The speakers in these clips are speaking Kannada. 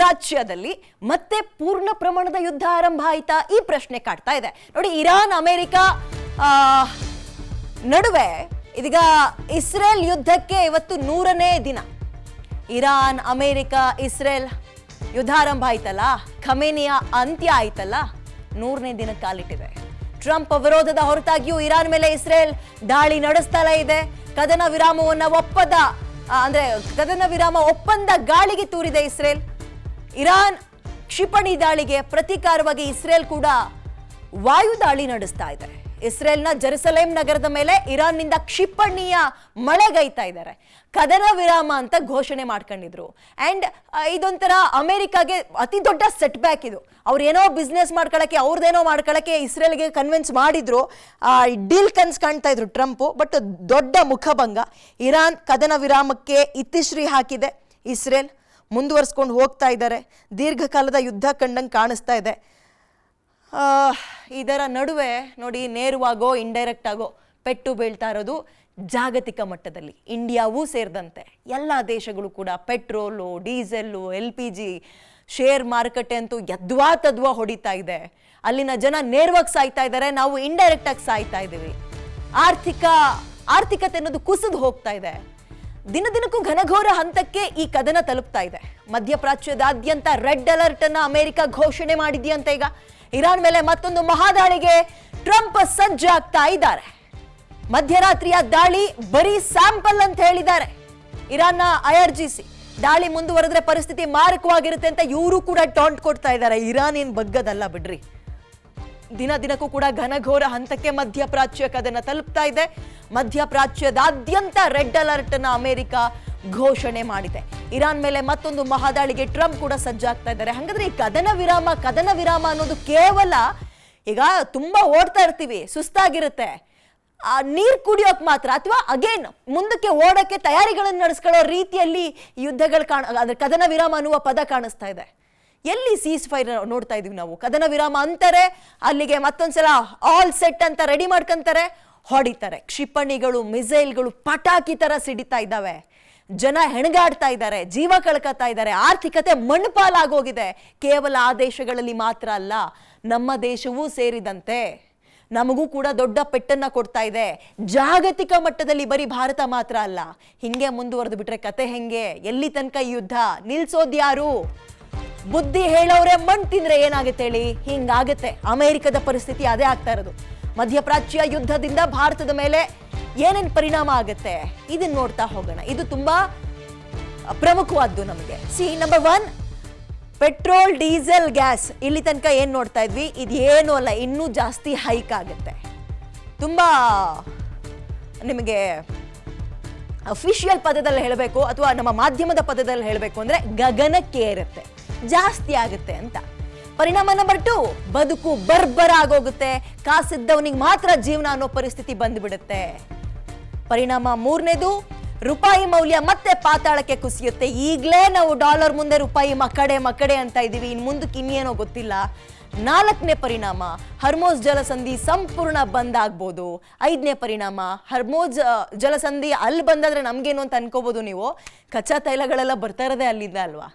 ಮಧ್ಯಪ್ರಾಚ್ಯದಲ್ಲಿ ಮತ್ತೆ ಪೂರ್ಣ ಪ್ರಮಾಣದ ಯುದ್ಧ ಆರಂಭ ಆಯ್ತಾ ಈ ಪ್ರಶ್ನೆ ಕಾಡ್ತಾ ಇದೆ ನೋಡಿ. ಇರಾನ್ ಅಮೆರಿಕ ನಡುವೆ ಇದೀಗ ಇಸ್ರೇಲ್ ಯುದ್ಧಕ್ಕೆ ಇವತ್ತು 100ನೇ ದಿನ. ಇರಾನ್ ಅಮೆರಿಕ ಇಸ್ರೇಲ್ ಯುದ್ಧ ಆರಂಭ ಆಯ್ತಲ್ಲ, ಖಮೇನಿಯ ಅಂತ್ಯ ಆಯ್ತಲ್ಲ, 100ನೇ ದಿನ ಕಾಲಿಟ್ಟಿದೆ. ಟ್ರಂಪ್ ವಿರೋಧದ ಹೊರತಾಗಿಯೂ ಇರಾನ್ ಮೇಲೆ ಇಸ್ರೇಲ್ ದಾಳಿ ನಡೆಸ್ತಲೇ ಇದೆ. ಕದನ ವಿರಾಮವನ್ನ ಕದನ ವಿರಾಮ ಒಪ್ಪಂದ ಗಾಳಿಗೆ ತೂರಿದೆ ಇಸ್ರೇಲ್. ಇರಾನ್ ಕ್ಷಿಪಣಿ ದಾಳಿಗೆ ಪ್ರತೀಕಾರವಾಗಿ ಇಸ್ರೇಲ್ ಕೂಡ ವಾಯು ದಾಳಿ ನಡೆಸ್ತಾ ಇದೆ. ಇಸ್ರೇಲ್ನ ಜೆರುಸಲೇಂ ನಗರದ ಮೇಲೆ ಇರಾನ್ನಿಂದ ಕ್ಷಿಪಣಿಯ ಮಳೆಗೈತಾ ಇದ್ದಾರೆ. ಕದನ ವಿರಾಮ ಅಂತ ಘೋಷಣೆ ಮಾಡ್ಕೊಂಡಿದ್ರು. ಅಂಡ್ ಇದೊಂಥರ ಅಮೆರಿಕಾಗೆ ಅತಿ ದೊಡ್ಡ ಸೆಟ್ ಬ್ಯಾಕ್ ಇದು. ಅವ್ರು ಏನೋ ಬಿಸ್ನೆಸ್ ಮಾಡ್ಕೊಳಕ್ಕೆ, ಅವ್ರದ್ದೇನೋ ಮಾಡ್ಕೊಳಕ್ಕೆ ಇಸ್ರೇಲ್ಗೆ ಕನ್ವಿನ್ಸ್ ಮಾಡಿದ್ರು, ಡೀಲ್ ಕನ್ಸ್ ಕಾಣ್ತಾ ಇದ್ರು ಟ್ರಂಪ್. ಬಟ್ ದೊಡ್ಡ ಮುಖಭಂಗ. ಇರಾನ್ ಕದನ ವಿರಾಮಕ್ಕೆ ಇತಿಶ್ರೀ ಹಾಕಿದೆ. ಇಸ್ರೇಲ್ ಮುಂದುವರ್ಸ್ಕೊಂಡು ಹೋಗ್ತಾ ಇದ್ದಾರೆ. ದೀರ್ಘಕಾಲದ ಯುದ್ಧ ಕಂಡಂಗೆ ಕಾಣಿಸ್ತಾ ಇದೆ. ಇದರ ನಡುವೆ ನೋಡಿ, ನೇರವಾಗೋ ಇಂಡೈರೆಕ್ಟ್ ಆಗೋ ಪೆಟ್ಟು ಬೀಳ್ತಾ ಇರೋದು ಜಾಗತಿಕ ಮಟ್ಟದಲ್ಲಿ. ಇಂಡಿಯಾವೂ ಸೇರಿದಂತೆ ಎಲ್ಲ ದೇಶಗಳು ಕೂಡ ಪೆಟ್ರೋಲು, ಡೀಸೆಲ್ಲು, LPG ಶೇರ್ ಮಾರುಕಟ್ಟೆ ಅಂತೂ ಯದ್ವಾ ತದ್ವಾ ಹೊಡಿತಾ ಇದೆ. ಅಲ್ಲಿನ ಜನ ನೇರವಾಗಿ ಸಾಯ್ತಾ ಇದ್ದಾರೆ, ನಾವು ಇಂಡೈರೆಕ್ಟ್ ಆಗಿ ಸಾಯ್ತಾ ಇದ್ದೀವಿ. ಆರ್ಥಿಕತೆ ಅನ್ನೋದು ಕುಸಿದು ಹೋಗ್ತಾ ಇದೆ. ದಿನ ದಿನಕ್ಕೂ ಘನಘೋರ ಹಂತಕ್ಕೆ ಈ ಕದನ ತಲುಪ್ತಾ ಇದೆ. ಮಧ್ಯಪ್ರಾಚ್ಯದಾದ್ಯಂತ ರೆಡ್ ಅಲರ್ಟ್ ಅನ್ನ ಅಮೆರಿಕ ಘೋಷಣೆ ಮಾಡಿದ್ಯಂತ. ಈಗ ಇರಾನ್ ಮೇಲೆ ಮತ್ತೊಂದು ಮಹಾದಾಳಿಗೆ ಟ್ರಂಪ್ ಸಜ್ಜಾಗ್ತಾ ಇದ್ದಾರೆ. ಮಧ್ಯರಾತ್ರಿಯ ದಾಳಿ ಬರೀ ಸ್ಯಾಂಪಲ್ ಅಂತ ಹೇಳಿದ್ದಾರೆ ಇರಾನ್ನ IRGC. ದಾಳಿ ಮುಂದುವರೆದ್ರೆ ಪರಿಸ್ಥಿತಿ ಮಾರಕವಾಗಿರುತ್ತೆ ಅಂತ ಇವರು ಕೂಡ ಟಾಂಟ್ ಕೊಡ್ತಾ ಇದ್ದಾರೆ. ಇರಾನ್ ಏನ್ ಬಗ್ಗದಲ್ಲ ಬಿಡ್ರಿ. ದಿನ ದಿನಕ್ಕೂ ಕೂಡ ಘನಘೋರ ಹಂತಕ್ಕೆ ಮಧ್ಯಪ್ರಾಚ್ಯ ಕದನ ತಲುಪ್ತಾ ಇದೆ. ಮಧ್ಯಪ್ರಾಚ್ಯದಾದ್ಯಂತ ರೆಡ್ ಅಲರ್ಟ್ ಅನ್ನ ಅಮೆರಿಕ ಘೋಷಣೆ ಮಾಡಿದೆ. ಇರಾನ್ ಮೇಲೆ ಮತ್ತೊಂದು ಮಹಾದಾಳಿಗೆ ಟ್ರಂಪ್ ಕೂಡ ಸಜ್ಜಾಗ್ತಾ ಇದ್ದಾರೆ. ಹಾಗಾದ್ರೆ ಈ ಕದನ ವಿರಾಮ ಅನ್ನೋದು ಕೇವಲ ಈಗ ತುಂಬಾ ಓಡ್ತಾ ಇರ್ತೀವಿ, ಸುಸ್ತಾಗಿರುತ್ತೆ, ನೀರ್ ಕುಡಿಯೋಕ್ ಮಾತ್ರ, ಅಥವಾ ಅಗೇನ್ ಮುಂದಕ್ಕೆ ಓಡಕ್ಕೆ ತಯಾರಿಗಳನ್ನು ನಡೆಸ್ಕೊಳ್ಳೋ ರೀತಿಯಲ್ಲಿ ಯುದ್ಧಗಳು ಅದ್ರ ಕದನ ವಿರಾಮ ಅನ್ನುವ ಪದ ಕಾಣಿಸ್ತಾ ಇದೆ. ಎಲ್ಲಿ ಸೀಸ್ ಫೈರ್ ನೋಡ್ತಾ ಇದೀವಿ ನಾವು? ಕದನ ವಿರಾಮ ಅಂತಾರೆ, ಅಲ್ಲಿಗೆ ಮತ್ತೊಂದ್ಸಲ ಆಲ್ ಸೆಟ್ ಅಂತ ರೆಡಿ ಮಾಡ್ಕೊಂತಾರೆ, ಹೊಡಿತಾರೆ. ಕ್ಷಿಪಣಿಗಳು, ಮಿಸೈಲ್ಗಳು ಪಟಾಕಿ ತರ ಸಿಡಿತಾ ಇದ್ದಾವೆ. ಜನ ಹೆಣಗಾಡ್ತಾ ಇದ್ದಾರೆ, ಜೀವ ಕಳ್ಕೊತಾ ಇದ್ದಾರೆ. ಆರ್ಥಿಕತೆ ಮಣ್ಣುಪಾಲಾಗೋಗಿದೆ. ಕೇವಲ ಆ ದೇಶಗಳಲ್ಲಿ ಮಾತ್ರ ಅಲ್ಲ, ನಮ್ಮ ದೇಶವೂ ಸೇರಿದಂತೆ ನಮಗೂ ಕೂಡ ದೊಡ್ಡ ಪೆಟ್ಟನ್ನ ಕೊಡ್ತಾ ಇದೆ. ಜಾಗತಿಕ ಮಟ್ಟದಲ್ಲಿ ಬರೀ ಭಾರತ ಮಾತ್ರ ಅಲ್ಲ. ಹಿಂಗೆ ಮುಂದುವರೆದು ಬಿಟ್ರೆ ಕತೆ ಹೆಂಗೆ? ಎಲ್ಲಿ ತನಕ ಈ ಯುದ್ಧ? ನಿಲ್ಸೋದ್ಯಾರು? ಬುದ್ಧಿ ಹೇಳೋರೆ ಮಣ್ ತಿಂದ್ರೆ ಏನಾಗುತ್ತೆ ಹೇಳಿ? ಹಿಂಗಾಗತ್ತೆ. ಅಮೆರಿಕದ ಪರಿಸ್ಥಿತಿ ಅದೇ ಆಗ್ತಾ ಇರೋದು. ಮಧ್ಯಪ್ರಾಚ್ಯ ಯುದ್ಧದಿಂದ ಭಾರತದ ಮೇಲೆ ಏನೇನ್ ಪರಿಣಾಮ ಆಗುತ್ತೆ ಇದನ್ನ ನೋಡ್ತಾ ಹೋಗೋಣ. ಇದು ತುಂಬಾ ಪ್ರಮುಖವಾದ್ದು ನಮಗೆ. Number 1, petrol, diesel, gas. ಇಲ್ಲಿ ತನಕ ಏನ್ ನೋಡ್ತಾ ಇದ್ವಿ, ಇದೇನು ಅಲ್ಲ, ಇನ್ನೂ ಜಾಸ್ತಿ ಹೈಕ್ ಆಗುತ್ತೆ. ತುಂಬಾ ನಿಮಗೆ ಅಫಿಷಿಯಲ್ ಪದದಲ್ಲಿ ಹೇಳಬೇಕು ಅಥವಾ ನಮ್ಮ ಮಾಧ್ಯಮದ ಪದದಲ್ಲಿ ಹೇಳಬೇಕು ಅಂದ್ರೆ ಗಗನಕ್ಕೆ ಏರುತ್ತೆ, ಜಾಸ್ತಿ ಆಗುತ್ತೆ ಅಂತ. ಪರಿಣಾಮ ನಂಬರ್ 2, ಬದುಕು ಬರ್ಬರ ಆಗೋಗುತ್ತೆ. ಕಾಸಿದ್ದವನಿಗೆ ಮಾತ್ರ ಜೀವನ ಅನ್ನೋ ಪರಿಸ್ಥಿತಿ ಬಂದ್ಬಿಡುತ್ತೆ. ಪರಿಣಾಮ 3ನೇದು, ರೂಪಾಯಿ ಮೌಲ್ಯ ಮತ್ತೆ ಪಾತಾಳಕ್ಕೆ ಕುಸಿಯುತ್ತೆ. ಈಗಲೇ ನಾವು ಡಾಲರ್ ಮುಂದೆ ರೂಪಾಯಿ ಮಕ್ಕಡೆ ಅಂತ ಇದೀವಿ, ಇನ್ ಮುಂದಕ್ಕೆ ಇನ್ನೇನೋ ಗೊತ್ತಿಲ್ಲ. 4ನೇ ಪರಿಣಾಮ, ಹರ್ಮೋಸ್ ಜಲಸಂಧಿ ಸಂಪೂರ್ಣ ಬಂದ್ ಆಗ್ಬೋದು. 5ನೇ ಪರಿಣಾಮ, ಹರ್ಮೋಸ್ ಜಲಸಂಧಿ ಅಲ್ಲಿ ಬಂದಾದ್ರೆ ನಮ್ಗೇನು ಅಂತ ಅನ್ಕೋಬಹುದು ನೀವು. ಕಚ್ಚಾ ತೈಲಗಳೆಲ್ಲ ಬರ್ತಾ ಇರೋದೇ ಅಲ್ಲಿಂದ ಅಲ್ವಾ.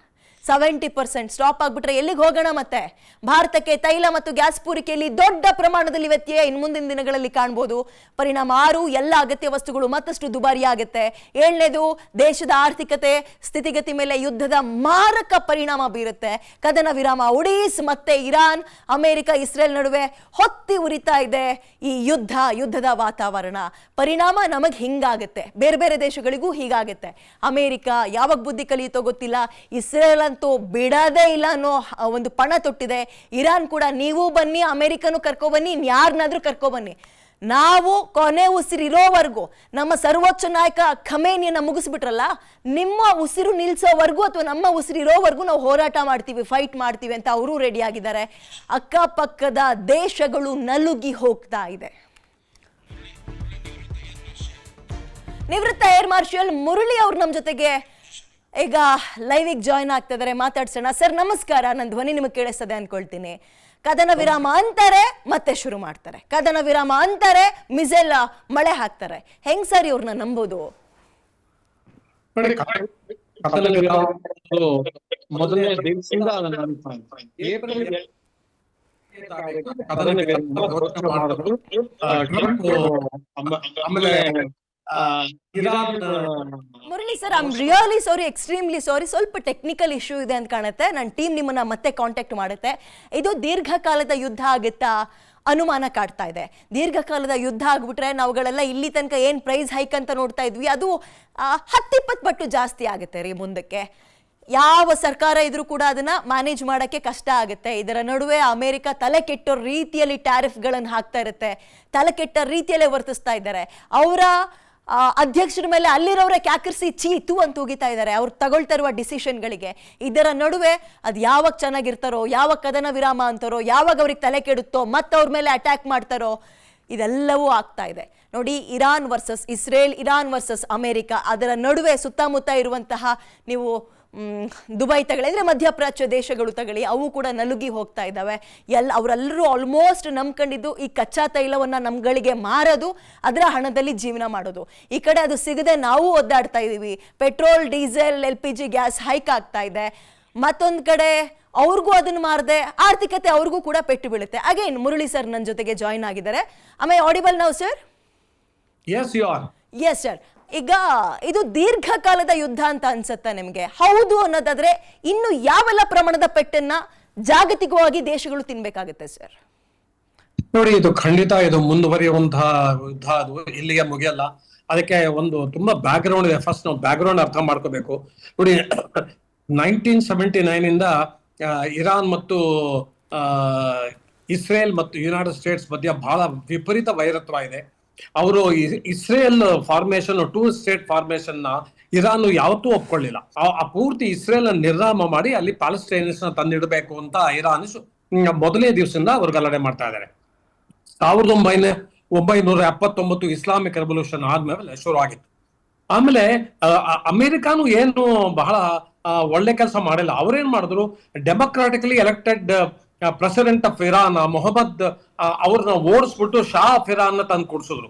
70% ಸ್ಟಾಪ್ ಆಗ್ಬಿಟ್ರೆ ಎಲ್ಲಿಗೆ ಹೋಗೋಣ? ಮತ್ತೆ ಭಾರತಕ್ಕೆ ತೈಲ ಮತ್ತು ಗ್ಯಾಸ್ ಪೂರೈಕೆಯಲ್ಲಿ ದೊಡ್ಡ ಪ್ರಮಾಣದಲ್ಲಿ ವ್ಯತ್ಯಯ ಇನ್ನು ಮುಂದಿನ ದಿನಗಳಲ್ಲಿ ಕಾಣಬಹುದು. ಪರಿಣಾಮ 6, ಎಲ್ಲ ಅಗತ್ಯ ವಸ್ತುಗಳು ಮತ್ತಷ್ಟು ದುಬಾರಿ ಆಗುತ್ತೆ. 7ನೇದು, ದೇಶದ ಆರ್ಥಿಕತೆ ಸ್ಥಿತಿಗತಿ ಮೇಲೆ ಯುದ್ಧದ ಮಾರಕ ಪರಿಣಾಮ ಬೀರುತ್ತೆ. ಕದನ ವಿರಾಮ ಉಡೀಸ್ ಮತ್ತೆ ಇರಾನ್, ಅಮೆರಿಕ, ಇಸ್ರೇಲ್ ನಡುವೆ ಹೊತ್ತಿ ಉರಿತಾ ಇದೆ ಈ ಯುದ್ಧದ ವಾತಾವರಣ. ಪರಿಣಾಮ ನಮಗೆ ಹಿಂಗಾಗುತ್ತೆ, ಬೇರೆ ಬೇರೆ ದೇಶಗಳಿಗೂ ಹೀಗಾಗುತ್ತೆ. ಅಮೆರಿಕ ಯಾವಾಗ ಬುದ್ಧಿ ಕಲಿಯುತ್ತೋ ಗೊತ್ತಿಲ್ಲ. ಇಸ್ರೇಲ್ ಅಂತೂ ಬಿಡೋದೇ ಇಲ್ಲ ಅನ್ನೋ ಒಂದು ಪಣ ತೊಟ್ಟಿದೆ. ಇರಾನ್ ಕೂಡ ನೀವು ಬನ್ನಿ, ಅಮೆರಿಕನು ಕರ್ಕೊಬನ್ನಿ, ಯಾರನ್ನಾದ್ರೂ ಕರ್ಕೊಬನ್ನಿ, ನಾವು ಕೊನೆ ಉಸಿರಿರೋವರೆಗೂ, ನಮ್ಮ ಸರ್ವೋಚ್ಚ ನಾಯಕ ಖಮೇನಿಯನ್ನ ಮುಗಿಸ್ಬಿಟ್ರಲ್ಲ, ನಿಮ್ಮ ಉಸಿರು ನಿಲ್ಸೋವರೆಗೂ ಅಥವಾ ನಮ್ಮ ಉಸಿರಿರೋವರೆಗೂ ನಾವು ಹೋರಾಟ ಮಾಡ್ತೀವಿ, ಫೈಟ್ ಮಾಡ್ತೀವಿ ಅಂತ ಅವರು ರೆಡಿ ಆಗಿದ್ದಾರೆ. ಅಕ್ಕಪಕ್ಕದ ದೇಶಗಳು ನಲುಗಿ ಹೋಗ್ತಾ ಇದೆ. ನಿವೃತ್ತ ಏರ್ ಮಾರ್ಷಲ್ ಮುರಳಿ ಅವರು ನಮ್ಮ ಜೊತೆಗೆ ಈಗ ಲೈವಿಗೆ ಜಾಯ್ನ್ ಆಗ್ತಾ ಇದ್ದಾರೆ. ಮಾತಾಡ್ಸೋಣ. ಸರ್ ನಮಸ್ಕಾರ, ನನ್ನ ಧ್ವನಿ ನಿಮಗೆ ಕೇಳಿಸ್ತದೆ ಅನ್ಕೊಳ್ತೀನಿ. ಕದನ ವಿರಾಮ ಅಂತಾರೆ, ಮತ್ತೆ ಶುರು ಮಾಡ್ತಾರೆ. ಕದನ ವಿರಾಮ ಅಂತಾರೆ, ಮಿಸೈಲ್ ಮಳೆ ಹಾಕ್ತಾರೆ. ಹೆಂಗ್ ಸರ್ ಇವ್ರನ್ನ ನಂಬೋದು? ಕದನ ವಿರಾಮ ಮೊದಲನೇ ದಿವಸದಿಂದ ಅದನ್ನ ಏಪ್ರಿಲ್ ಕದನ ವಿರಾಮ ಘೋಷಣೆ ಮಾಡಿದ್ರು ಟ್ರಂಪ್. ಆಮೇಲೆ Iran. Murali sir, I am really sorry, extremely sorry, ಸ್ವಲ್ಪ ಟೆಕ್ನಿಕಲ್ ಇಶ್ಯೂ ಇದೆ ಅಂತ ಕಾಣುತ್ತೆ. ನನ್ನ ಟೀಮ್ ನಿಮ್ಮನ್ನ ಮತ್ತೆ ಕಾಂಟ್ಯಾಕ್ಟ್ ಮಾಡುತ್ತೆ. ಇದು ದೀರ್ಘಕಾಲದ ಯುದ್ಧ ಆಗುತ್ತಾ ಅನುಮಾನ ಕಾಡ್ತಾ ಇದೆ. ದೀರ್ಘಕಾಲದ ಯುದ್ಧ ಆಗ್ಬಿಟ್ರೆ ನಾವುಗಳೆಲ್ಲ ಇಲ್ಲಿ ತನಕ ಏನು ಪ್ರೈಸ್ ಹೈಕ್ ಅಂತ ನೋಡ್ತಾ ಇದ್ವಿ, ಅದು 10-20 ಪಟ್ಟು ಜಾಸ್ತಿ ಆಗುತ್ತೆ ರೀ ಮುಂದಕ್ಕೆ. ಯಾವ ಸರ್ಕಾರ ಇದ್ರೂ ಕೂಡ ಅದನ್ನ ಮ್ಯಾನೇಜ್ ಮಾಡೋಕ್ಕೆ ಕಷ್ಟ ಆಗುತ್ತೆ. ಇದರ ನಡುವೆ ಅಮೆರಿಕ ತಲೆ ಕೆಟ್ಟೋ ರೀತಿಯಲ್ಲಿ ಟ್ಯಾರಿಫ್ಗಳನ್ನು ಹಾಕ್ತಾ ಇರುತ್ತೆ, ತಲೆ ಕೆಟ್ಟ ರೀತಿಯಲ್ಲೇ ವರ್ತಿಸ್ತಾ ಇದ್ದಾರೆ. ಅವರ ಅಧ್ಯಕ್ಷರ ಮೇಲೆ ಅಲ್ಲಿರೋರೇ ಕ್ಯಾಕರಿಸಿ ಚೀತು ಅಂತ ಹೋಗಿತಾ ಇದ್ದಾರೆ ಅವ್ರು ತಗೊಳ್ತಾ ಇರುವ ಡಿಸಿಷನ್ಗಳಿಗೆ. ಇದರ ನಡುವೆ ಅದು ಯಾವಾಗ ಚೆನ್ನಾಗಿರ್ತಾರೋ, ಯಾವಾಗ ಕದನ ವಿರಾಮ ಅಂತಾರೋ, ಯಾವಾಗ ಅವ್ರಿಗೆ ತಲೆ ಕೆಡುತ್ತೋ ಮತ್ತೆ ಅವ್ರ ಮೇಲೆ ಅಟ್ಯಾಕ್ ಮಾಡ್ತಾರೋ, ಇದೆಲ್ಲವೂ ಆಗ್ತಾ ಇದೆ ನೋಡಿ. Iran versus Israel, Iran versus America, ಅದರ ನಡುವೆ ಸುತ್ತಮುತ್ತ ಇರುವಂತಹ ನೀವು ದುಬೈ ತಗೊಳ್ಳಿ, ಅಂದರೆ ಮಧ್ಯಪ್ರಾಚ್ಯ ದೇಶಗಳು ತಗೊಳ್ಳಿ, ಅವು ಕೂಡ ನಲುಗಿ ಹೋಗ್ತಾ ಇದ್ದಾವೆ. ಅವರೆಲ್ಲರೂ ಆಲ್ಮೋಸ್ಟ್ ನಂಬ್ಕೊಂಡಿದ್ದು ಈ ಕಚ್ಚಾ ತೈಲವನ್ನು ನಮ್ಗಳಿಗೆ ಮಾರೋದು, ಅದರ ಹಣದಲ್ಲಿ ಜೀವನ ಮಾಡೋದು. ಈ ಕಡೆ ಅದು ಸಿಗದೆ ನಾವು ಒದ್ದಾಡ್ತಾ ಇದ್ದೀವಿ. Petrol, diesel, LPG gas hike ಆಗ್ತಾ ಇದೆ. ಮತ್ತೊಂದು ಕಡೆ ಅವ್ರಿಗೂ ಅದನ್ನು ಮಾರದೆ ಆರ್ಥಿಕತೆ ಅವ್ರಿಗೂ ಕೂಡ ಪೆಟ್ಟು ಬೀಳುತ್ತೆ. ಅಗೇನ್ ಮುರಳಿ ಸರ್ ನನ್ನ ಜೊತೆಗೆ ಜಾಯಿನ್ ಆಗಿದ್ದಾರೆ. ಆಮೇಲೆ ಆಡಿಬಲ್ ನಾವು ಸರ್? Yes sir. ಈಗ ಇದು ದೀರ್ಘಕಾಲದ ಯುದ್ಧ ಅಂತ ಅನ್ಸುತ್ತಾ ನಿಮಗೆ? ಹೌದು ಅನ್ನೋದಾದ್ರೆ ಇನ್ನು ಯಾವೆಲ್ಲ ಪ್ರಮಾಣದ ಪೆಟ್ಟನ್ನ ಜಾಗತಿಕವಾಗಿ ದೇಶಗಳು ತಿನ್ಬೇಕಾಗುತ್ತೆ ಸರ್? ನೋಡಿ, ಇದು ಖಂಡಿತ ಇದು ಮುಂದುವರಿಯುವಂತಹ ಯುದ್ಧ, ಅದು ಇಲ್ಲಿಗೆ ಮುಗಿಯಲ್ಲ. ಅದಕ್ಕೆ ಒಂದು ತುಂಬಾ ಬ್ಯಾಕ್ ಗ್ರೌಂಡ್ ಇದೆ. ಫಸ್ಟ್ ನಾವು ಬ್ಯಾಕ್ ಗ್ರೌಂಡ್ ಅರ್ಥ ಮಾಡ್ಕೋಬೇಕು. ನೋಡಿ, 1979 ಇಂದ ಇರಾನ್ ಮತ್ತು ಇಸ್ರೇಲ್ ಮತ್ತು ಯುನೈಟೆಡ್ ಸ್ಟೇಟ್ಸ್ ಮಧ್ಯ ಬಹಳ ವಿಪರೀತ ವೈರತ್ವ ಇದೆ. ಅವರು ಇಸ್ರೇಲ್ ಫಾರ್ಮೇಶನ್, 2 ಸ್ಟೇಟ್ ಫಾರ್ಮೇಶನ್ ನ ಇರಾನ್ ಯಾವತ್ತೂ ಒಪ್ಕೊಳ್ಳಿಲ್ಲ. ಆ ಪೂರ್ತಿ ಇಸ್ರೇಲ್ ನಿರ್ನಾಮ ಮಾಡಿ ಅಲ್ಲಿ ಪ್ಯಾಲೆಸ್ಟೈನ್ಸ್ ನ ತಂದಿಡಬೇಕು ಅಂತ ಇರಾನ್ ಮೊದಲನೇ ದಿವಸದಿಂದ ಅವರು ಗಲಾಟೆ ಮಾಡ್ತಾ ಇದ್ದಾರೆ. 1979 ಇಸ್ಲಾಮಿಕ್ ರೆವಲ್ಯೂಷನ್ ಆದ್ಮೇಲೆ ಶುರು ಆಗಿತ್ತು. ಆಮೇಲೆ ಅಮೆರಿಕಾನು ಏನು ಬಹಳ ಒಳ್ಳೆ ಕೆಲಸ ಮಾಡಿಲ್ಲ. ಅವ್ರೇನ್ ಮಾಡಿದ್ರು, democratically elected president of Iran Mohammad ಅವ್ರನ್ನ ಓಡಿಸ್ಬಿಟ್ಟು ಶಾ ಆಫ್ ಇರಾನ್ ತಂದು ಕೂಡಿಸಿದ್ರು.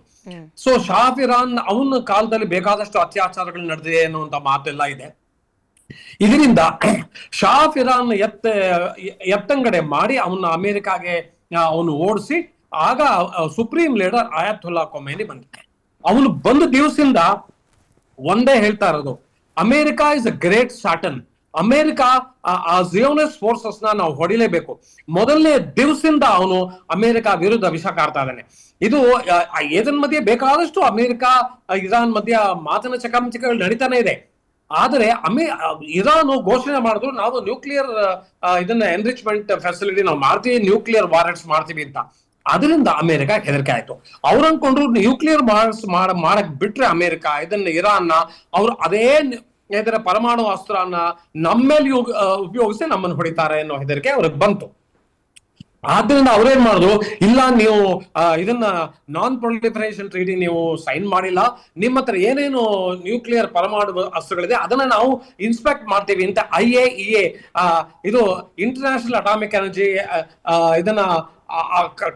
ಸೊ ಶಾ ಆಫ್ ಇರಾನ್ ಅವನ ಕಾಲದಲ್ಲಿ ಬೇಕಾದಷ್ಟು ಅತ್ಯಾಚಾರಗಳು ನಡೆದಿದೆ ಅನ್ನುವಂತ ಮಾತೆಲ್ಲ ಇದೆ. ಇದರಿಂದ ಶಾ ಆಫ್ ಇರಾನ್ ಎತ್ತಂಗಡೆ ಮಾಡಿ ಅವನ್ನ ಅಮೆರಿಕಾಗೆ ಅವನು ಓಡಿಸಿ, ಆಗ ಸುಪ್ರೀಂ ಲೀಡರ್ ಅಯತುಲ್ಲಾ ಖೊಮೇನಿ ಬಂದಿದ್ದೆ. ಅವನು ಬಂದ ದಿವಸದಿಂದ ಒಂದೇ ಹೇಳ್ತಾ ಇರೋದು, America is a great ಸಾಟನ್. America ಆ ಜಿಯೋನಿಸ್ಟ್ ಫೋರ್ಸಸ್ ನಾವು ಹೊಡಿಲೇಬೇಕು. ಮೊದಲನೇ ದಿವಸದಿಂದ ಅವನು ಅಮೆರಿಕ ವಿರುದ್ಧ ವಿಷ ಕಾರ್ತಾ ಇದ್ದಾನೆ. ಇದು ಏದನ್ ಮಧ್ಯೆ ಬೇಕಾದಷ್ಟು ಅಮೆರಿಕ ಇರಾನ್ ಮಧ್ಯ ಮಾತಿನ ಚಕಮಕಿಗಳು ನಡೀತಾನೆ ಇದೆ. ಆದರೆ ಇರಾನ್ ಘೋಷಣೆ ಮಾಡಿದ್ರು, ನಾವು ನ್ಯೂಕ್ಲಿಯರ್ ಇದನ್ನ ಎನ್ರಿಚ್ಮೆಂಟ್ ಫೆಸಿಲಿಟಿ ನಾವು ಮಾಡ್ತೀವಿ, ನ್ಯೂಕ್ಲಿಯರ್ ವಾರೆಂಟ್ಸ್ ಮಾಡ್ತೀವಿ ಅಂತ. ಅದರಿಂದ ಅಮೆರಿಕ ಹೆದರಿಕೆ ಆಯ್ತು. ಅವ್ರು ಅನ್ಕೊಂಡ್ರು ನ್ಯೂಕ್ಲಿಯರ್ ಮಾಡಕ್ ಬಿಟ್ರೆ ಅಮೆರಿಕ ಇದನ್ನ ಇರಾನ್ನ ಅವ್ರು ಅದೇ ಇದರ ಪರಮಾಣು ಅಸ್ತ್ರನ ನಮ್ಮೇಲೆ ಉಪಯೋಗಿಸಿ ನಮ್ಮನ್ನು ಹೊಡಿತಾರೆ ಅನ್ನೋ ಹೆದರಿಕೆ ಅವ್ರಿಗೆ ಬಂತು. ಆದ್ರಿಂದ ಅವ್ರೇನ್ ಮಾಡಿದ್ರು, ಇಲ್ಲ ನೀವು ಇದನ್ನ ನಾನ್ ಪ್ರೊಲಿಫರೇಷನ್ ಟ್ರೀಟಿ ನೀವು ಸೈನ್ ಮಾಡಿಲ್ಲ, ನಿಮ್ಮ ಹತ್ರ ಏನೇನು ನ್ಯೂಕ್ಲಿಯರ್ ಪರಮಾಣು ಅಸ್ತ್ರಗಳಿದೆ ಅದನ್ನ ನಾವು ಇನ್ಸ್ಪೆಕ್ಟ್ ಮಾಡ್ತೀವಿ ಅಂತ IAEA ಇದು ಇಂಟರ್ನ್ಯಾಷನಲ್ ಅಟಾಮಿಕ್ ಎನರ್ಜಿ ಇದನ್ನ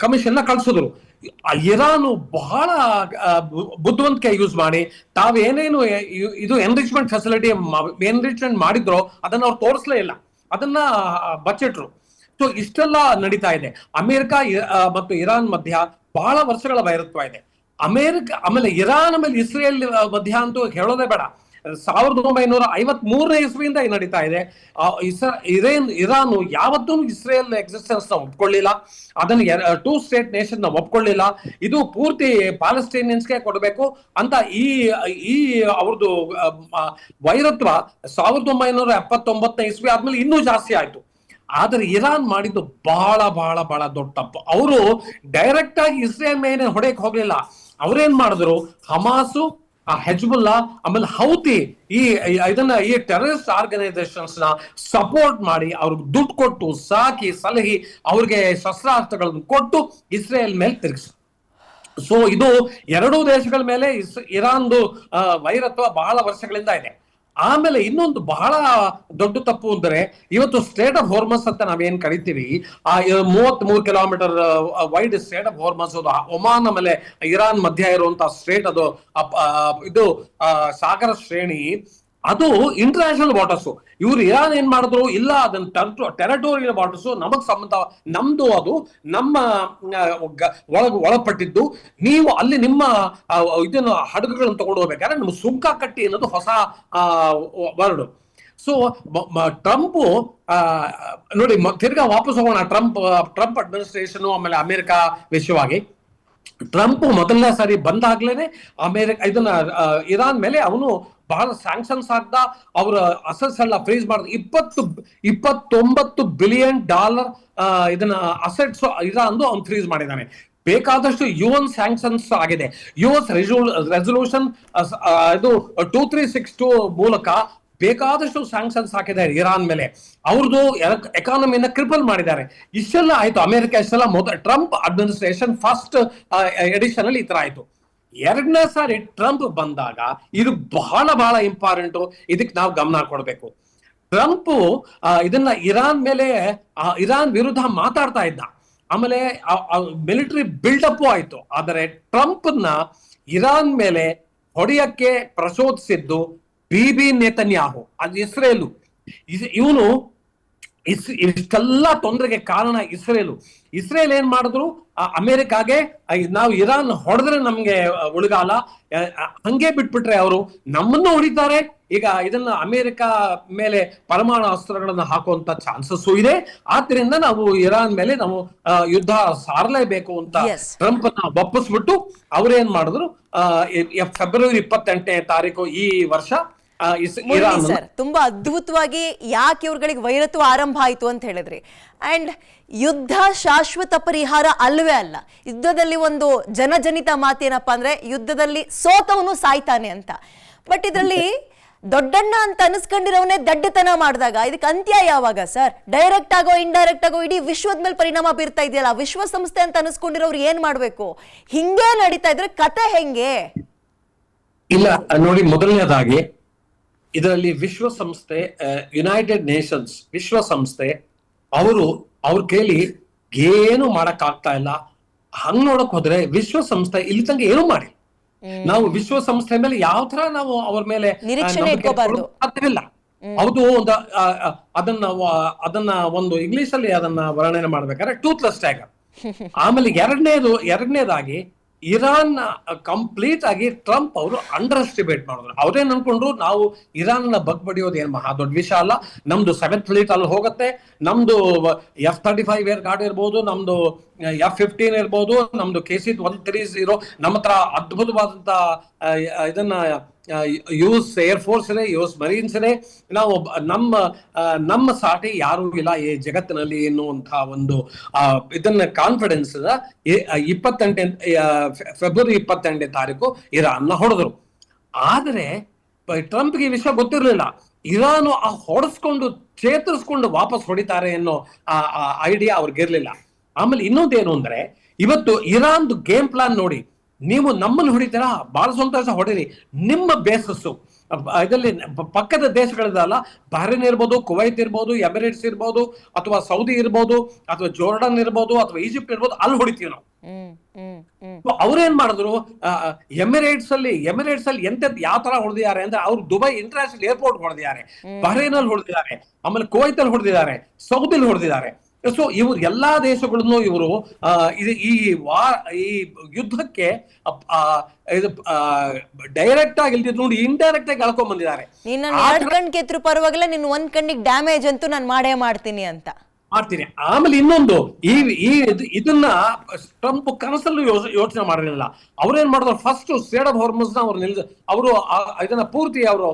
ಕಮಿಷನ್ ನ ಕಳ್ಸಿದ್ರು. ಇರಾನು ಬಹಳ ಬುದ್ಧಿವಂತಿಕೆ ಯೂಸ್ ಮಾಡಿ ತಾವೇನೇನು ಇದು ಎನ್ರಿಚ್ಮೆಂಟ್ ಫೆಸಿಲಿಟಿ ಎನ್ರಿಚ್ಮೆಂಟ್ ಮಾಡಿದ್ರೋ ಅದನ್ನ ಅವ್ರು ತೋರಿಸ್ಲೇ ಇಲ್ಲ, ಅದನ್ನ ಬಚ್ಚಿಟ್ರು. ಸೊ ಇಷ್ಟೆಲ್ಲ ನಡೀತಾ ಇದೆ. ಅಮೆರಿಕ ಮತ್ತು ಇರಾನ್ ಮಧ್ಯ ಬಹಳ ವರ್ಷಗಳ ವೈರತ್ವ ಇದೆ. ಆಮೇಲೆ ಇರಾನ್ ಆಮೇಲೆ ಇಸ್ರೇಲ್ ಮಧ್ಯ ಅಂತೂ ಹೇಳೋದೇ ಬೇಡ. 1953ನೇ ಇಸ್ವಿಯಿಂದ ನಡೀತಾ ಇದೆ. ಇರಾನ್ ಯಾವತ್ತೂ ಇಸ್ರೇಲ್ ಎಕ್ಸಿಸ್ಟೆನ್ಸ್ ನ ಒಪ್ಕೊಳ್ಳಿಲ್ಲ, ಅದನ್ನ 2 ಸ್ಟೇಟ್ ನೇಷನ್ ನ ಒಪ್ಕೊಳ್ಳಿಲ್ಲ. ಇದು ಪೂರ್ತಿ ಪ್ಯಾಲೆಸ್ಟೈನಿಯನ್ಸ್ಗೆ ಕೊಡಬೇಕು ಅಂತ ಈ ಅವ್ರದ್ದು ವೈರತ್ವ 1979ನೇ ಇಸ್ವಿ ಆದ್ಮೇಲೆ ಇನ್ನೂ ಜಾಸ್ತಿ ಆಯ್ತು. ಆದ್ರೆ ಇರಾನ್ ಮಾಡಿದ್ದು ಬಹಳ ಬಹಳ ಬಹಳ ದೊಡ್ಡ ತಪ್ಪು. ಅವರು ಡೈರೆಕ್ಟ್ ಆಗಿ ಇಸ್ರೇಲ್ ಮೇಲೆ ಹೊಡೆಯಕ್ ಹೋಗ್ಲಿಲ್ಲ. ಅವ್ರೇನ್ ಮಾಡಿದ್ರು, ಹಮಾಸು, ಹೆಜ್ಬುಲ್ಲಾ ಆಮೇಲೆ ಹೌತಿ ಈ ಟೆರರಿಸ್ಟ್ ಆರ್ಗನೈಸೇಷನ್ಸ್ ನ ಸಪೋರ್ಟ್ ಮಾಡಿ ಅವ್ರಿಗೆ ದುಡ್ಡು ಕೊಟ್ಟು ಸಾಕಿ ಸಲಹಿ ಅವ್ರಿಗೆ ಶಸ್ತ್ರಾಸ್ತ್ರಗಳನ್ನು ಕೊಟ್ಟು ಇಸ್ರೇಲ್ ಮೇಲೆ ತಿರುಗಿಸ್. ಸೊ ಇದು ಎರಡೂ ದೇಶಗಳ ಮೇಲೆ ಇರಾನ್ದು ವೈರತ್ವ ಬಹಳ ವರ್ಷಗಳಿಂದ ಇದೆ. ಆಮೇಲೆ ಇನ್ನೊಂದು ಬಹಳ ದೊಡ್ಡ ತಪ್ಪು ಅಂದ್ರೆ, ಇವತ್ತು ಸ್ಟೇಟ್ ಆಫ್ ಹೋರ್ಮಸ್ ಅಂತ ನಾವೇನ್ ಕರಿತೀವಿ, ಆ 33 ಕಿಲೋಮೀಟರ್ ವೈಡ್ ಸ್ಟೇಟ್ ಆಫ್ ಹೋರ್ಮಸ್, ಅದು ಒಮಾನ್ ಆಮೇಲೆ ಇರಾನ್ ಮಧ್ಯ ಇರುವಂತಹ ಸ್ಟೇಟ್, ಅದು ಇದು ಸಾಗರ ಶ್ರೇಣಿ ಅದು ಇಂಟರ್ನ್ಯಾಷನಲ್ ವಾಟರ್ಸ್. ಇವ್ರು ಇರಾನ್ ಏನ್ ಮಾಡಿದ್ರು, ಇಲ್ಲ ಅದನ್ನ ಟೆರಟೋರಿಯಲ್ ವಾಟರ್ಸ್ ನಮಗ್ ಸಂಬಂಧ, ನಮ್ದು ಅದು ನಮ್ಮ ಒಳಪಟ್ಟಿದ್ದು, ನೀವು ಅಲ್ಲಿ ನಿಮ್ಮ ಇದನ್ನ ಹಡಗುಗಳನ್ನು ತಗೊಂಡು ಹೋಗ್ಬೇಕಾದ್ರೆ ನಮ್ಗೆ ಸುಂಕ ಕಟ್ಟಿ ಅನ್ನೋದು ಹೊಸ ವರ್ಡ್. ಸೊ ಟ್ರಂಪ್ ನೋಡಿ, ತಿರ್ಗಾ ವಾಪಸ್ ಹೋಗೋಣ ಟ್ರಂಪ್ ಅಡ್ಮಿನಿಸ್ಟ್ರೇಷನ್ ಆಮೇಲೆ ಅಮೆರಿಕ ವಿಷಯವಾಗಿ. ಟ್ರಂಪ್ ಮೊದಲನೇ ಸಾರಿ ಬಂದಾಗ್ಲೇನೆ ಇದನ್ನ ಇರಾನ್ ಮೇಲೆ ಅವನು ಬಹಳ ಸ್ಯಾಂಕ್ಷನ್ಸ್ ಆಗ್ದ, ಅವರ ಅಸೆಟ್ಸ್ ಎಲ್ಲ ಫ್ರೀಸ್ ಮಾಡಿದ. 29 ಬಿಲಿಯನ್ ಡಾಲರ್ ಇದನ್ನ ಅಸೆಟ್ಸ್ ಇರಾನ್ದು ಅವ್ನು ಫ್ರೀಸ್ ಮಾಡಿದ್ದಾನೆ. ಬೇಕಾದಷ್ಟು UN ಸ್ಯಾಂಕ್ಷನ್ಸ್ ಆಗಿದೆ. US ರೆಸೊಲ್ಯೂಷನ್ ಇದು 2362 ಮೂಲಕ ಬೇಕಾದಷ್ಟು ಸ್ಯಾಂಕ್ಷನ್ಸ್ ಹಾಕಿದ್ದಾರೆ ಇರಾನ್ ಮೇಲೆ. ಅವ್ರದ್ದು ಎಕಾನಮಿನ ಕ್ರಿಪಲ್ ಮಾಡಿದ್ದಾರೆ. ಇಷ್ಟೆಲ್ಲ ಆಯ್ತು ಅಮೆರಿಕ, ಇಷ್ಟೆಲ್ಲ ಟ್ರಂಪ್ ಅಡ್ಮಿನಿಸ್ಟ್ರೇಷನ್ ಫಸ್ಟ್ ಎಡಿಷನ್ ಅಲ್ಲಿ ಈ ತರ ಆಯ್ತು. ಎರಡನೇ ಸಾರಿ ಟ್ರಂಪ್ ಬಂದಾಗ ಇದು ಬಹಳ ಬಹಳ ಇಂಪಾರ್ಟೆಂಟ್, ಇದಕ್ಕೆ ನಾವು ಗಮನ ಕೊಡ್ಬೇಕು. ಟ್ರಂಪ್ ಇದನ್ನ ಇರಾನ್ ವಿರುದ್ಧ ಮಾತಾಡ್ತಾ ಇದ್ದ, ಆಮೇಲೆ ಮಿಲಿಟರಿ ಬಿಲ್ಡಪ್ ಆಯ್ತು. ಆದರೆ ಟ್ರಂಪ್ನ ಇರಾನ್ ಮೇಲೆ ಹೊಡೆಯಕ್ಕೆ ಪ್ರಚೋದಿಸಿದ್ದು ಬಿಬಿ ನೇತನ್ಯಾಹು, ಅದು ಇಸ್ರೇಲು. ಇವನು ಇಷ್ಟೆಲ್ಲ ತೊಂದರೆಗೆ ಕಾರಣ ಇಸ್ರೇಲ್ ಏನ್ ಮಾಡಿದ್ರು, ಅಮೆರಿಕಾಗೆ ನಾವು ಇರಾನ್ ಹೊಡೆದ್ರೆ ನಮ್ಗೆ ಉಳಿಗಾಲ, ಹಂಗೆ ಬಿಟ್ಬಿಟ್ರೆ ಅವರು ನಮ್ಮನ್ನು ಹೊಡಿತಾರೆ. ಈಗ ಇದನ್ನ ಅಮೆರಿಕ ಮೇಲೆ ಪರಮಾಣು ಅಸ್ತ್ರಗಳನ್ನ ಹಾಕುವಂತ ಚಾನ್ಸಸ್ ಇದೆ. ಆದ್ರಿಂದ ನಾವು ಇರಾನ್ ಮೇಲೆ ನಾವು ಯುದ್ಧ ಸಾರಲೇಬೇಕು ಅಂತ ಟ್ರಂಪ್ ಒಪ್ಪಿಸ್ಬಿಟ್ಟು ಅವ್ರೇನ್ ಮಾಡಿದ್ರು, ಫೆಬ್ರವರಿ 28ನೇ ತಾರೀಕು ಈ ವರ್ಷ ಸರ್ ತುಂಬಾ ಅದ್ಭುತವಾಗಿ ಯಾಕೆ ಇವ್ರುಗಳಿಗೆ ವೈರತ್ವ ಆರಂಭ ಆಯ್ತು ಅಂತ ಹೇಳಿದ್ರಿ. ಅಂಡ್ ಯುದ್ಧ ಶಾಶ್ವತ ಪರಿಹಾರ ಅಲ್ವೇ ಅಲ್ಲ. ಯುದ್ಧದಲ್ಲಿ ಒಂದು ಜನಜನಿತ ಮಾತೇನಪ್ಪಾ ಅಂದ್ರೆ, ಯುದ್ಧದಲ್ಲಿ ಸೋತವನು ಸಾಯ್ತಾನೆ ಅಂತ. ಬಟ್ ಇದರಲ್ಲಿ ದೊಡ್ಡಣ್ಣ ಅಂತ ಅನಿಸ್ಕೊಂಡಿರೋವನ್ನೇ ದಡ್ಡತನ ಮಾಡಿದಾಗ ಇದಕ್ಕೆ ಅಂತ್ಯ ಯಾವಾಗ ಸರ್? ಡೈರೆಕ್ಟ್ ಆಗೋ ಇಂಡೈರೆಕ್ಟ್ ಆಗೋ ಇಡೀ ವಿಶ್ವದ ಮೇಲೆ ಪರಿಣಾಮ ಬೀರ್ತಾ ಇದೆಯಲ್ಲ. ವಿಶ್ವಸಂಸ್ಥೆ ಅಂತ ಅನಿಸ್ಕೊಂಡಿರೋರು ಏನ್ ಮಾಡ್ಬೇಕು? ಹಿಂಗೆ ನಡೀತಾ ಇದ್ರೆ ಕತೆ ಹೆಂಗೆ? ಇಲ್ಲ ನೋಡಿ, ಮೊದಲನೇದಾಗಿ ಇದರಲ್ಲಿ ವಿಶ್ವಸಂಸ್ಥೆ, ಯುನೈಟೆಡ್ ನೇಷನ್ಸ್ ವಿಶ್ವಸಂಸ್ಥೆ ಅವ್ರ ಕೈಲಿ ಏನು ಮಾಡಕ್ ಆಗ್ತಾ ಇಲ್ಲ. ಹಂಗ್ ನೋಡಕ್ ಹೋದ್ರೆ ವಿಶ್ವಸಂಸ್ಥೆ ಇಲ್ಲಿ ತನಕ ಏನು ಮಾಡಿ, ನಾವು ವಿಶ್ವಸಂಸ್ಥೆ ಮೇಲೆ ಯಾವ ತರ ನಾವು ಅವ್ರ ಮೇಲೆ ಸಾಧ್ಯವಿಲ್ಲ. ಹೌದು, ಅದನ್ನ ಒಂದು ಇಂಗ್ಲಿಷ್ ಅಲ್ಲಿ ಅದನ್ನ ವರ್ಣನೆ ಮಾಡ್ಬೇಕಾದ್ರೆ ಟೂತ್ಲೆಸ್ ಟೈಗರ್. ಆಮೇಲೆ ಎರಡನೇದಾಗಿ ಇರಾನ್ ಕಂಪ್ಲೀಟ್ ಆಗಿ ಟ್ರಂಪ್ ಅವರು ಅಂಡರ್ ಎಸ್ಟಿಮೇಟ್ ಮಾಡಿದ್ರು. ಅವ್ರೇನ್ ಅನ್ಕೊಂಡ್ರು, ನಾವು ಇರಾನ್ ನ ಬಗ್ಬಡಿಯೋದು ಏನ್ ಮಹಾ ದೊಡ್ಡ ವಿಷಯ ಅಲ್ಲ, ನಮ್ದು 7th ಫ್ಲೀಟ್ ಅಲ್ಲಿ ಹೋಗುತ್ತೆ, ನಮ್ದು F-35 ಏರ್ ಗಾರ್ಡ್ ಇರ್ಬೋದು, ನಮ್ದು F-15 ಇರ್ಬೋದು, ನಮ್ದು KC-130 ನಮ್ಮ ಹತ್ರ ಅದ್ಭುತವಾದಂತ ಇದನ್ನ US ಏರ್ ಫೋರ್ಸ್ ಇದೆ, US ಮರೀನ್ಸ್ ಇದೆ. ನಾವು ನಮ್ಮ ಸಾಟಿ ಯಾರು ಇಲ್ಲ ಈ ಜಗತ್ತಿನಲ್ಲಿ ಎನ್ನುವಂತಹ ಒಂದು ಇದನ್ನ ಕಾನ್ಫಿಡೆನ್ಸ್ ಫೆಬ್ರವರಿ 28ನೇ ತಾರೀಕು ಇರಾನ್ನ ಹೊಡೆದ್ರು. ಆದ್ರೆ ಟ್ರಂಪ್ಗೆ ಈ ವಿಷಯ ಗೊತ್ತಿರಲಿಲ್ಲ. ಇರಾನು ಹೊಡೆಸ್ಕೊಂಡು ಚೇತರಿಸ್ಕೊಂಡು ವಾಪಸ್ ಹೊಡಿತಾರೆ ಅನ್ನೋ ಐಡಿಯಾ ಅವ್ರಿಗಿರ್ಲಿಲ್ಲ. ಆಮೇಲೆ ಇನ್ನೊಂದೇನು ಅಂದ್ರೆ, ಇವತ್ತು ಇರಾನ್ದು ಗೇಮ್ ಪ್ಲಾನ್ ನೋಡಿ, ನೀವು ನಮ್ಮನ್ನು ಹೊಡಿತೀರಾ, ಬಹಳ ಸಂತೋಷ, ಹೊಡಿರಿ. ನಿಮ್ಮ ಬೇಸಸ್ಸು ಇದರಲ್ಲಿ ಪಕ್ಕದ ದೇಶಗಳಿದಲ್ಲ, ಬಹ್ರೇನ್ ಇರ್ಬೋದು, ಕುವೈತ್ ಇರ್ಬೋದು, ಎಮಿರೇಟ್ಸ್ ಇರ್ಬೋದು, ಅಥವಾ ಸೌದಿ ಇರ್ಬೋದು, ಅಥವಾ ಜೋರ್ಡನ್ ಇರ್ಬೋದು, ಅಥವಾ ಈಜಿಪ್ಟ್ ಇರ್ಬೋದು, ಅಲ್ಲಿ ಹೊಡಿತೀವಿ ನಾವು. ಅವ್ರೇನ್ ಮಾಡಿದ್ರು, ಎಮಿರೇಟ್ಸ್ ಅಲ್ಲಿ ಎಂತೆಂತ ಯಾವ ತರ ಹೊಡೆದಿದ್ದಾರೆ ಅಂದ್ರೆ, ಅವ್ರು ದುಬೈ ಇಂಟರ್ನ್ಯಾಷನಲ್ ಏರ್ಪೋರ್ಟ್ ಹೊಡೆದಿದ್ದಾರೆ, ಬಹ್ರೇನ್ ಅಲ್ಲಿ ಹೊಡೆದಿದ್ದಾರೆ, ಆಮೇಲೆ ಕುವೈತ್ ಅಲ್ಲಿ ಹೊಡೆದಿದ್ದಾರೆ, ಸೌದಿಲಿ ಹೊಡೆದಿದ್ದಾರೆ. ಸೊ ಇವ್ರು ಎಲ್ಲಾ ದೇಶಗಳನ್ನು ಇವರು ಈ ಯುದ್ಧಕ್ಕೆ ಡೈರೆಕ್ಟ್ ಆಗಿ ಇಲ್ದಿದ್ರು ನೋಡಿ, ಇಂಡೈರೆಕ್ಟ್ ಆಗಿ ಕಳ್ಕೊಂಡ್ ಬಂದಿದ್ದಾರೆ. ನೀನ್ 2 ಕಣ್ ಕೆತ್ತರು ಪರವಾಗಿಲ್ಲ, ನಿನ್ 1 ಕಣ್ಣಿಗೆ ಡ್ಯಾಮೇಜ್ ಅಂತೂ ನಾನು ಮಾಡೇ ಮಾಡ್ತೀನಿ ಅಂತ ಮಾಡ್ತೀನಿ. ಆಮೇಲೆ ಇನ್ನೊಂದು, ಇದನ್ನ ಟ್ರಂಪ್ ಕನಸಲ್ಲೂ ಯೋಚನೆ ಮಾಡಿರಲಿಲ್ಲ. ಅವ್ರೇನ್ ಮಾಡಿದ್ರು, ಫಸ್ಟ್ ಸ್ಟ್ರೇಟ್ ಆಫ್ ಹಾರ್ಮುಜ್ನ ಅವರು ಇದನ್ನ ಪೂರ್ತಿ ಅವರು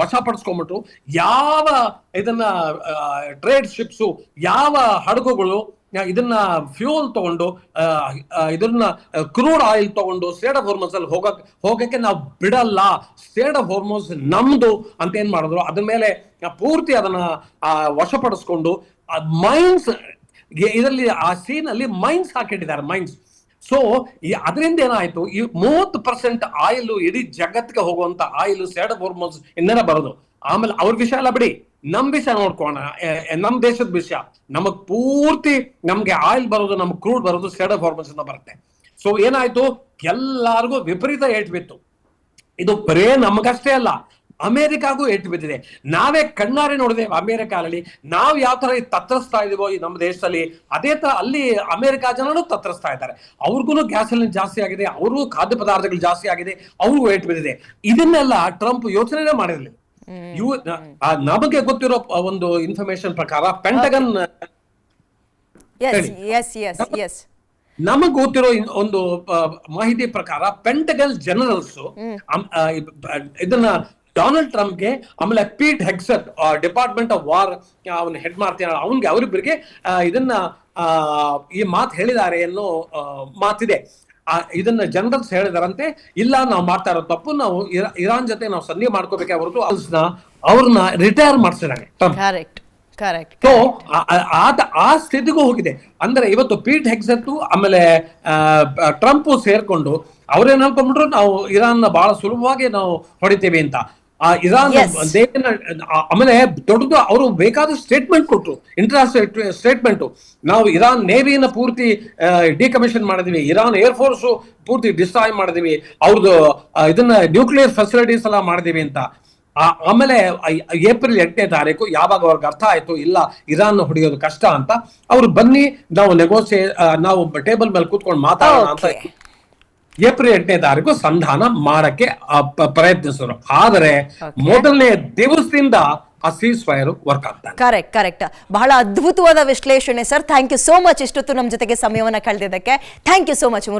ವಶಪಡಿಸ್ಕೊಂಡ್ಬಿಟ್ರು. ಯಾವ ಇದನ್ನ ಟ್ರೇಡ್ ಶಿಪ್ಸು, ಯಾವ ಹಡಗುಗಳು ಇದನ್ನ ಫ್ಯೂಲ್ ತಗೊಂಡು, ಇದನ್ನ ಕ್ರೂಡ್ ಆಯಿಲ್ ತಗೊಂಡು ಸ್ಟ್ರೇಟ್ ಆಫ್ ಹಾರ್ಮುಜ್ ಅಲ್ಲಿ ಹೋಗಕ್ಕೆ ನಾವು ಬಿಡಲ್ಲ, ಸ್ಟ್ರೇಟ್ ಆಫ್ ಹಾರ್ಮುಜ್ ನಮ್ದು ಅಂತ ಏನ್ ಮಾಡಿದ್ರು, ಅದ್ರ ಮೇಲೆ ಪೂರ್ತಿ ಅದನ್ನ ವಶಪಡಿಸ್ಕೊಂಡು ಮೈನ್ಸ್ ಇದರಲ್ಲಿ ಆ ಸೀನ್ ಅಲ್ಲಿ ಮೈನ್ಸ್ ಹಾಕಿಟ್ಟಿದ್ದಾರೆ, ಮೈನ್ಸ್. ಸೊ ಅದರಿಂದ ಏನಾಯ್ತು, ಈ 30% ಆಯಿಲ್ ಇಡೀ ಜಗತ್ತಿಗೆ ಹೋಗುವಂತ ಆಯಿಲ್ ಸ್ಟ್ರೇಟ್ ಆಫ್ ಹಾರ್ಮುಜ್ ಇಂದನೇ ಬರೋದು. ಆಮೇಲೆ ಅವ್ರ ವಿಷಯ ಎಲ್ಲ ಬಿಡಿ, ನಮ್ ವಿಷಯ ನೋಡ್ಕೋಣ, ನಮ್ ದೇಶದ ವಿಷಯ. ನಮಗ್ ಪೂರ್ತಿ ನಮ್ಗೆ ಆಯಿಲ್ ಬರೋದು, ನಮ್ಗೆ ಕ್ರೂಡ್ ಬರೋದು ಸ್ಟ್ರೇಟ್ ಆಫ್ ಹಾರ್ಮುಜ್ ಇಂದ ಬರುತ್ತೆ. ಸೊ ಏನಾಯ್ತು, ಎಲ್ಲಾರ್ಗು ವಿಪರೀತ ಏಟ್ ಬಿತ್ತು. ಇದು ಬರೇ ನಮಗಷ್ಟೇ ಅಲ್ಲ, ಅಮೆರಿಕಾಗೂ ಏಟು ಬಿದ್ದಿದೆ. ನಾವೇ ಕಣ್ಣಾರೆ ನೋಡಿದೆ ಅಮೆರಿಕಾದಲ್ಲಿ ನಾವು ಯಾವ ತರ ತತ್ತರಿಸ್ತಾ ಇದೀವೋ ಈ ನಮ್ಮ ದೇಶದಲ್ಲಿ, ಅದೇ ತರ ಅಲ್ಲಿ ಅಮೆರಿಕಾ ಜನರು ತತ್ತರಿಸ್ತಾ ಇದ್ದಾರೆ. ಅವ್ರಿಗೂ ಗ್ಯಾಸೋಲಿನ್ ಜಾಸ್ತಿ ಆಗಿದೆ, ಅವ್ರಿಗೂ ಖಾದ್ಯ ಪದಾರ್ಥಗಳು ಜಾಸ್ತಿ ಆಗಿದೆ, ಅವ್ರಿಗೂ ಏಟು ಬಿದ್ದಿದೆ. ಇದನ್ನೆಲ್ಲ ಟ್ರಂಪ್ ಯೋಚನೆ ಮಾಡಿರಲಿಲ್ಲ. ನಮಗೆ ಗೊತ್ತಿರೋ ಒಂದು ಇನ್ಫಾರ್ಮೇಶನ್ ಪ್ರಕಾರ ಪೆಂಟಗನ್, ನಮಗ್ ಗೊತ್ತಿರೋ ಒಂದು ಮಾಹಿತಿ ಪ್ರಕಾರ ಪೆಂಟಗನ್ ಜನರಲ್ಸ್ ಇದನ್ನ ಡೊನಾಲ್ಡ್ ಟ್ರಂಪ್ಗೆ, ಆಮೇಲೆ ಪೀಟ್ ಹೆಗ್ಸೆಟ್ ಡಿಪಾರ್ಟ್ಮೆಂಟ್ ಆಫ್ ವಾರ್ ಅವನ್ನ ಹೆಡ್ ಮಾಡ್ತೀನಿ ಅವನ್ಗೆ ಅವರಿಬ್ಬರಿಗೆ ಇದನ್ನ ಈ ಮಾತು ಹೇಳಿದ್ದಾರೆ ಅನ್ನೋ ಮಾತಿದೆ. ಇದನ್ನ ಜನರಲ್ಸ್ ಹೇಳಿದಾರಂತೆ, ಇಲ್ಲ ನಾವು ಮಾಡ್ತಾ ಇರೋ ತಪ್ಪು, ನಾವು ಇರಾನ್ ಜೊತೆ ನಾವು ಸಂಧಿ ಮಾಡ್ಕೋಬೇಕೆ ಹೊರತು ಅವ್ರನ್ನ ರಿಟೈರ್ ಮಾಡಿಸಿದಾರೆ ಸೊ ಆ ಸ್ಥಿತಿಗೂ ಹೋಗಿದೆ. ಅಂದ್ರೆ ಇವತ್ತು ಪೀಟ್ ಹೆಗ್ಸೆಟ್ ಆಮೇಲೆ ಟ್ರಂಪ್ ಸೇರ್ಕೊಂಡು ಅವ್ರೇನ್ ಅನ್ಕೊಂಡ್ಬಿಟ್ರು, ನಾವು ಇರಾನ್ ಬಹಳ ಸುಲಭವಾಗಿ ನಾವು ಹೊಡಿತೇವೆ ಅಂತ. ಇರಾನ್ ಆಮೇಲೆ ದೊಡ್ಡದು ಅವರು ಬೇಕಾದ ಸ್ಟೇಟ್ಮೆಂಟ್ ಕೊಟ್ರು, ಇಂಟರ್ನ್ಯಾಷನಲ್ ಸ್ಟೇಟ್ಮೆಂಟ್. ನಾವು ಇರಾನ್ ನೇವಿನ ಪೂರ್ತಿ ಡಿಕಮಿಷನ್ ಮಾಡಿದ್ವಿ, ಇರಾನ್ ಏರ್ ಫೋರ್ಸ್ ಪೂರ್ತಿ ಡಿಸ್ಟ್ರಾಯ್ ಮಾಡಿದ್ವಿ, ಅವ್ರದ್ದು ಇದನ್ನ ನ್ಯೂಕ್ಲಿಯರ್ ಫೆಸಿಲಿಟೀಸ್ ಎಲ್ಲ ಮಾಡಿದೀವಿ ಅಂತ. ಆಮೇಲೆ ಏಪ್ರಿಲ್ 8ನೇ ತಾರೀಕು ಯಾವಾಗ ಅವ್ರಿಗೆ ಅರ್ಥ ಆಯ್ತು ಇಲ್ಲ ಇರಾನ್ ಹೊಡೆಯೋದು ಕಷ್ಟ ಅಂತ, ಅವ್ರು ಬನ್ನಿ ನಾವು ನಾವು ಟೇಬಲ್ ಮೇಲೆ ಕೂತ್ಕೊಂಡು ಮಾತಾಡೋಣ ಅಂತ ಏಪ್ರಿಲ್ 8ನೇ ತಾರೀಕು ಸಂಧಾನ ಮಾಡಕ್ಕೆ ಪ್ರಯತ್ನಿಸಿದ್ರು. ಆದರೆ ಮೊದಲನೇ ದಿವಸದಿಂದ ಆ ಸೀಸ್ ಫೈರ್ ವರ್ಕ್ ಆಗ್ತಾರೆ. ಕರೆಕ್ಟ್. ಬಹಳ ಅದ್ಭುತವಾದ ವಿಶ್ಲೇಷಣೆ sir. Thank you so much ಇಷ್ಟೊತ್ತು ನಮ್ಮ ಜೊತೆಗೆ ಸಮಯವನ್ನ ಕಳೆದಿದ್ದಕ್ಕೆ. Thank you so much.